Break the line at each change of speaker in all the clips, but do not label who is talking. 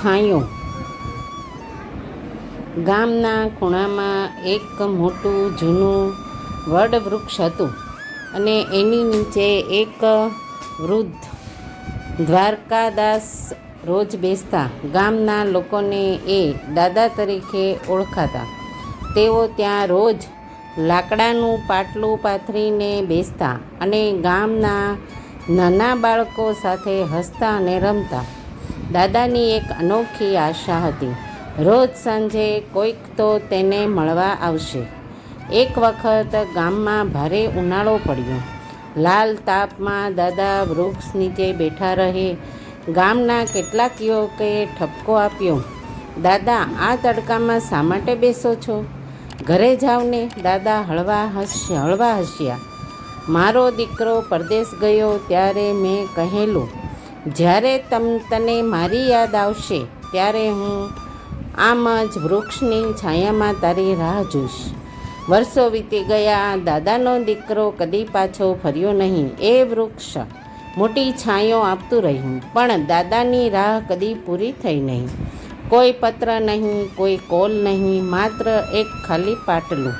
છાંયો. ગામના ખૂણામાં એક મોટું જૂનું વડવૃક્ષ હતું અને એની નીચે એક વૃદ્ધ દ્વારકાદાસ રોજ બેસતા. ગામના લોકોને એ દાદા તરીકે ઓળખાતા. તેઓ ત્યાં રોજ લાકડાનું પાટલું પાથરીને બેસતા અને ગામના નાના બાળકો સાથે હસતા અને રમતા. દાદાની એક અનોખી આશા હતી. રોજ સાંજે કોઈક તો તેને મળવા આવશે. એક વખત ગામમાં ભારે ઉનાળો પડ્યો. લાલ તાપમાં દાદા વૃક્ષ નીચે બેઠા રહે. ગામના કેટલાક યુવકોએ ઠપકો આપ્યો, દાદા, આ તડકામાં શા માટે બેસો છો? ઘરે જાઓ ને. દાદા હળવા હસ્યા. મારો દીકરો પરદેશ ગયો ત્યારે મેં કહેલું, જ્યારે તને મારી યાદ આવશે ત્યારે હું આમ જ વૃક્ષની છાયામાં તારી રાહ જોઈશ. વર્ષો વીતી ગયા. દાદાનો દીકરો કદી પાછો ફર્યો નહીં. એ વૃક્ષ મોટી છાંયો આપતું રહ્યું, પણ દાદાની રાહ કદી પૂરી થઈ નહીં. કોઈ પત્ર નહીં, કોઈ કોલ નહીં, માત્ર એક ખાલી પાટલું.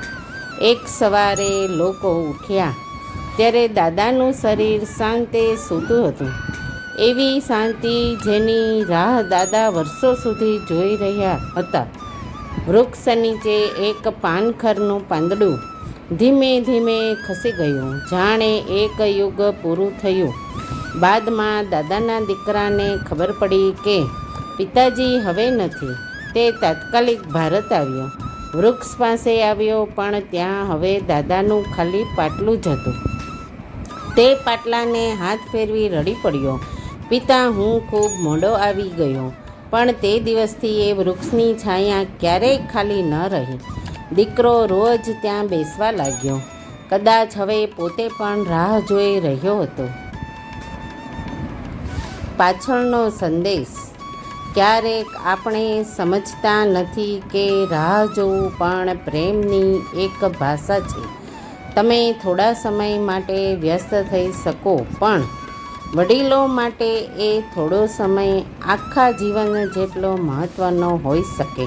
એક સવારે લોકો ઉઠ્યા ત્યારે દાદાનું શરીર શાંતે સૂતું હતું. એવી શાંતિ જેની રાહ દાદા વર્ષો સુધી જોઈ રહ્યા હતા. વૃક્ષ નીચે એક પાનખરનું પાંદડું ધીમે ધીમે ખસી ગયું, જાણે એક યુગ પૂરું થયું. બાદમાં દાદાના દીકરાને ખબર પડી કે પિતાજી હવે નથી. તે તાત્કાલિક ભારત આવ્યો. વૃક્ષ પાસે આવ્યો, પણ ત્યાં હવે દાદાનું ખાલી પાટલું જ હતું. તે પાટલાને હાથ ફેરવી રડી પડ્યો, પિતા, હું ખૂબ મોડો આવી ગયો. પણ તે દિવસથી એ વૃક્ષની છાયા ક્યારેય ખાલી ન રહી. દીકરો રોજ ત્યાં બેસવા લાગ્યો. કદાચ હવે પોતે પણ રાહ જોઈ રહ્યો હતો. પાછળનો સંદેશ. ક્યારેક આપણે સમજતા નથી કે રાહ જોવું પણ પ્રેમની એક ભાષા છે. તમે થોડા સમય માટે વ્યસ્ત થઈ શકો, પણ વડીલો માટે એ થોડો સમય આખા જીવન જેટલો મહત્ત્વનો હોઈ શકે.